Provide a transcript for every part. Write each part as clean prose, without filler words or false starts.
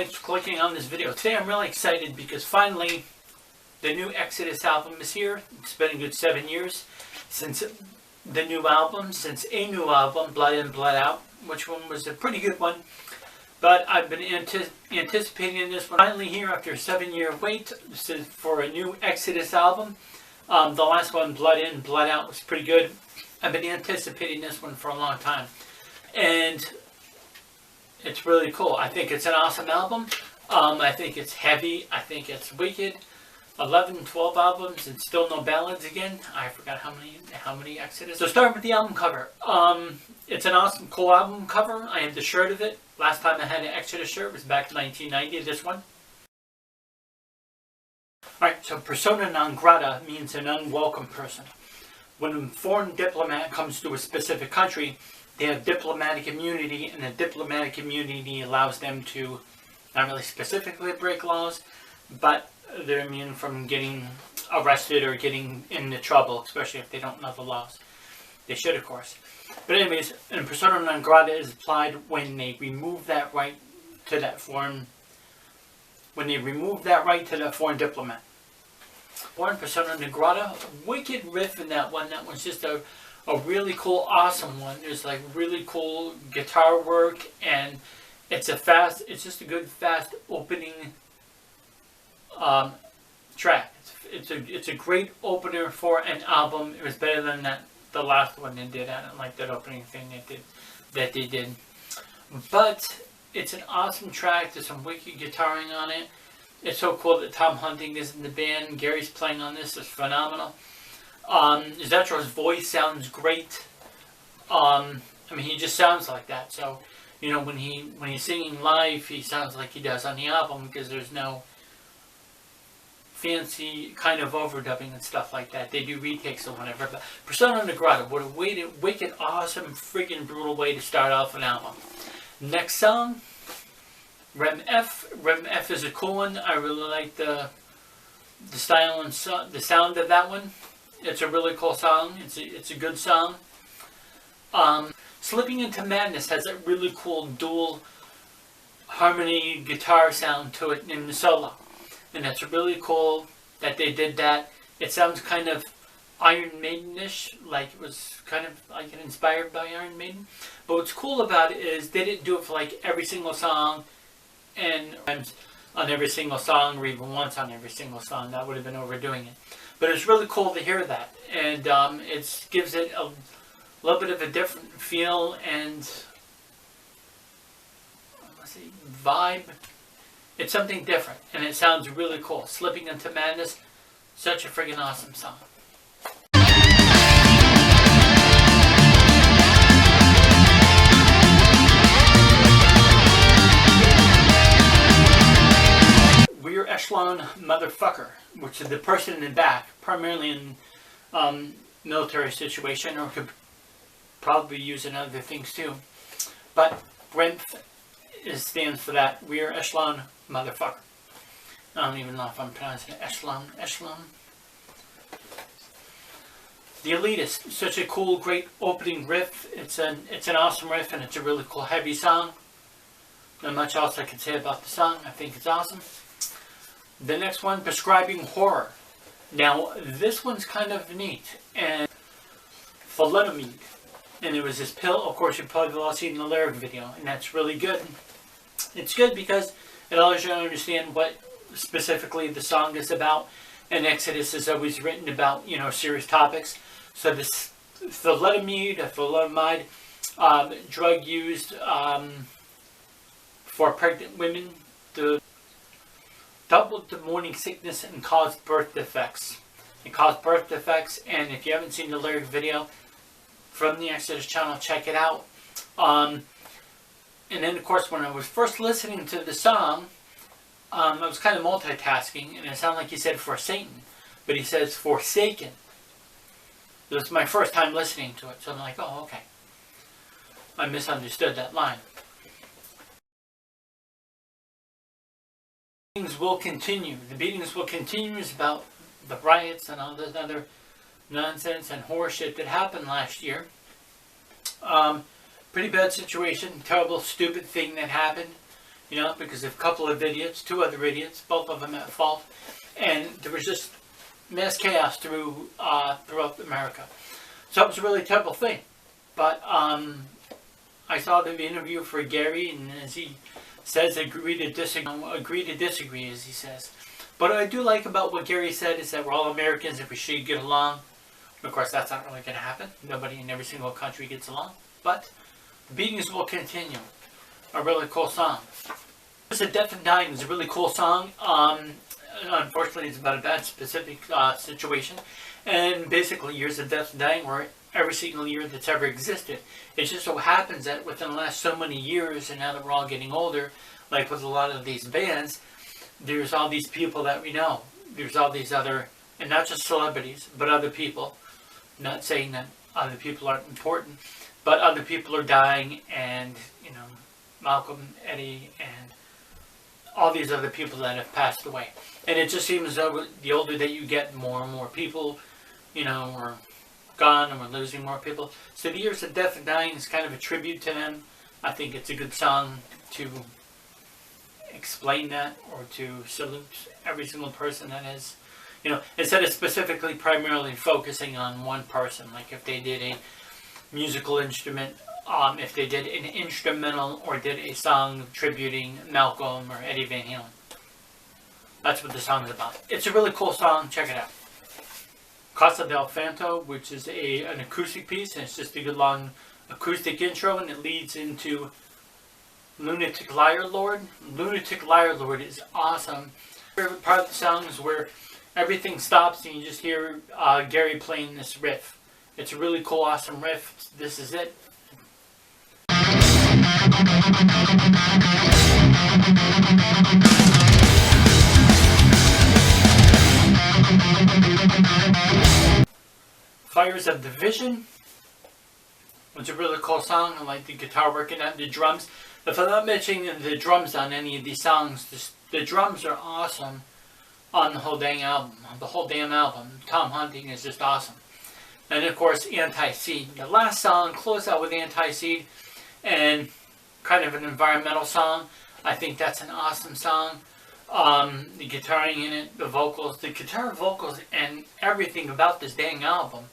thanks for clicking on this video. Today I'm really excited because finally the new Exodus album is here. It's been a good 7 years since a new album, Blood In, Blood Out, which one was a pretty good one. But I've been anticipating this one. Finally here after a 7-year wait for a new Exodus album. The last one, Blood In, Blood Out, was pretty good. I've been anticipating this one for a long time. And it's really cool. I think it's an awesome album. I think it's heavy. I think it's wicked. 11, 12 albums and still no ballads again. I forgot how many Exodus. So starting with the album cover. It's an awesome, cool album cover. I have the shirt of it. Last time I had an Exodus shirt was back in 1990, this one. Alright, so persona non grata means an unwelcome person. When a foreign diplomat comes to a specific country, they have diplomatic immunity, and the diplomatic immunity allows them to not really specifically break laws, but they're immune from getting arrested or getting into trouble, especially if they don't know the laws. They should, of course. But anyways, and persona non grata is applied when they remove that right to that foreign, diplomat. Foreign persona non grata, wicked riff in that one. That one's just a really cool, awesome one. There's like really cool guitar work, and it's just a good, fast opening track. It's a great opener for an album. It was better than the last one they did. I don't like that opening thing that they did. But it's an awesome track. There's some wicked guitaring on it. It's so cool that Tom Hunting is in the band. Gary's playing on this. It's phenomenal. Zetro's voice sounds great. I mean, he just sounds like that. So, you know, when he's singing live, he sounds like he does on the album because there's no fancy kind of overdubbing and stuff like that. They do retakes or whatever. But persona non grata, what a wicked, awesome, friggin' brutal way to start off an album. Next song, Rem F. Rem F is a cool one. I really like the style and the sound of that one. It's a really cool song. It's a good song. Slipping Into Madness has a really cool dual harmony guitar sound to it in the solo. And it's really cool that they did that. It sounds kind of Iron Maiden-ish, like it was kind of like inspired by Iron Maiden. But what's cool about it is they didn't do it for like every single song and on every single song, or even once on every single song. That would have been overdoing it. But it's really cool to hear that, and it gives it a little bit of a different feel and vibe. It's something different, and it sounds really cool. Slipping Into Madness, such a friggin' awesome song. We're Echelon Motherfucker, which is the person in the back, primarily in military situation, or could probably use in other things too. But REMF stands for that. We're Echelon Motherfucker. I don't even know if I'm pronouncing it Echelon. The Elitist, such a cool, great opening riff. It's an awesome riff, and it's a really cool, heavy song. Not much else I can say about the song. I think it's awesome. The next one, Prescribing Horror. Now, this one's kind of neat. And thalidomide. And it was this pill. Of course, you've probably all seen the lyric video. And that's really good. It's good because it allows you to understand what specifically the song is about. And Exodus is always written about, you know, serious topics. So this thalidomide, drug used for pregnant women to doubled the morning sickness and caused birth defects. And if you haven't seen the lyric video from the Exodus channel, check it out. And then, of course, when I was first listening to the song, I was kind of multitasking, and it sounded like he said for Satan, but he says forsaken. It was my first time listening to it, so I'm like, oh, okay. I misunderstood that line. Will continue. The beatings will continue is about the riots and all this other nonsense and horror shit that happened last year. Pretty bad situation. Terrible, stupid thing that happened. You know, because of a couple of idiots, two other idiots, both of them at fault, and there was just mass chaos throughout America. So it was a really terrible thing. But I saw the interview for Gary, and as he says, agree to disagree, as he says. But what I do like about what Gary said is that we're all Americans and we should get along. Of course, that's not really going to happen. Nobody in every single country gets along. But the beatings will continue. A really cool song. Years of Death and Dying is a really cool song. Unfortunately, it's about a bad specific situation. And basically, Years of Death and Dying were every single year that's ever existed. It just so happens that within the last so many years, and now that we're all getting older, like with a lot of these bands, there's all these people that we know. There's all these other, and not just celebrities, but other people. Not saying that other people aren't important, but other people are dying, and, you know, Malcolm, Eddie, and all these other people that have passed away. And it just seems as though the older that you get, more and more people, you know, are gone, and we're losing more people. So the Years of Death and Dying is kind of a tribute to them. I think it's a good song to explain that, or to salute every single person that is, you know, instead of specifically primarily focusing on one person. Like if they did a musical instrument, if they did an instrumental or did a song tributing Malcolm or Eddie Van Halen. That's what the song's about. It's a really cool song. Check it out. Casa Del Fanto, which is an acoustic piece, and it's just a good long acoustic intro, and it leads into Lunatic Liar Lord. Lunatic Liar Lord is awesome. My favorite part of the song is where everything stops and you just hear Gary playing this riff. It's a really cool, awesome riff. This is it. Fires of Division. It's a really cool song. I like the guitar working on the drums. If I'm not mentioning the drums on any of these songs, the drums are awesome on the whole dang album. The whole damn album. Tom Hunting is just awesome. And of course, Anti-Seed. The last song closed out with Anti-Seed, and kind of an environmental song. I think that's an awesome song. The guitaring in it, the vocals, the guitar vocals, and everything about this dang album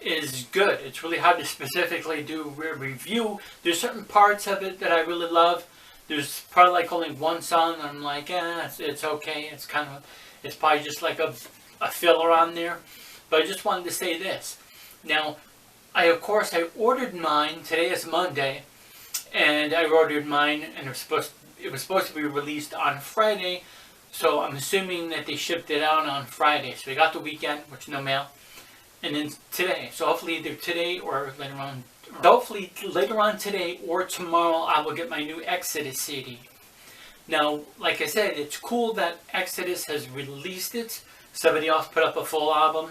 is good. It's really hard to specifically do a review. There's certain parts of it that I really love. There's probably like only one song and I'm like, it's okay. It's kind of, it's probably just like a filler on there. But I just wanted to say this. Now, I ordered mine. Today is Monday, and I ordered mine, and it was supposed to be released on Friday. So I'm assuming that they shipped it out on Friday. So we got the weekend, which no mail. And then today, so hopefully either today or later on. Hopefully later on today or tomorrow, I will get my new Exodus CD. Now, like I said, it's cool that Exodus has released it. Somebody else put up a full album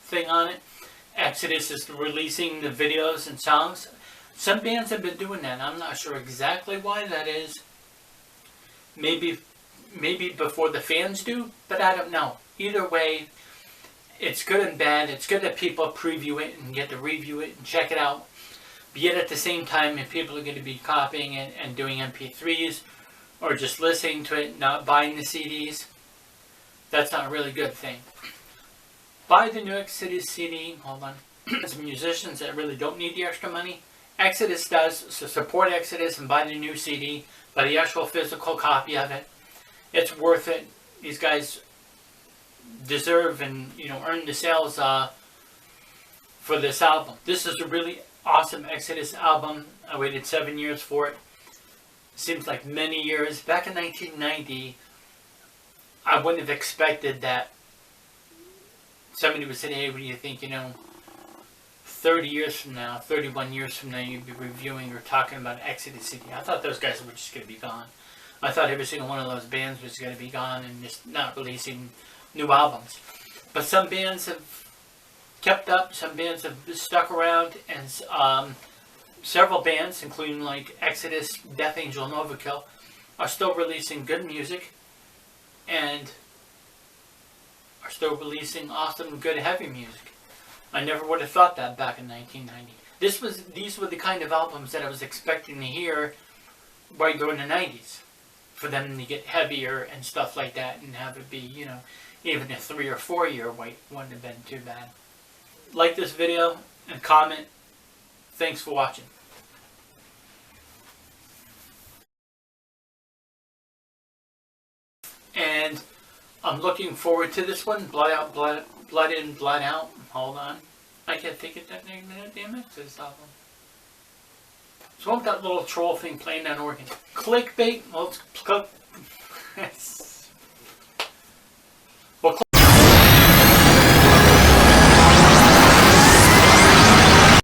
thing on it. Exodus is releasing the videos and songs. Some bands have been doing that. I'm not sure exactly why that is. Maybe before the fans do, but I don't know. Either way, it's good and bad. It's good that people preview it and get to review it and check it out. But yet at the same time, if people are going to be copying it and doing MP3s or just listening to it, not buying the CDs, that's not a really good thing. Buy the new Exodus CD. Hold on. There's musicians that really don't need the extra money. Exodus does, so support Exodus and buy the new CD. Buy the actual physical copy of it. It's worth it. These guys deserve and, you know, earn the sales for this album. This is a really awesome Exodus album. I waited 7 years for it. Seems like many years. Back in 1990, I wouldn't have expected that somebody would say, hey, what do you think, you know, 30 years from now, 31 years from now, you'd be reviewing or talking about Exodus CD. I thought those guys were just going to be gone. I thought every single one of those bands was going to be gone and just not releasing new albums. But some bands have kept up, some bands have stuck around, and several bands, including like Exodus, Death Angel, and Overkill, are still releasing good music and are still releasing awesome, good, heavy music. I never would have thought that back in 1990. These were the kind of albums that I was expecting to hear right during the 90s. for them to get heavier and stuff like that, and have it be, you know, even a 3 or 4 year wait wouldn't have been too bad. Like this video and comment. Thanks for watching. And I'm looking forward to this one. Blood Out, Blood In, Blood Out. Hold on. I can't think of that name of that damn Exodus album. So what with that little troll thing playing that organ? Clickbait? Well, it's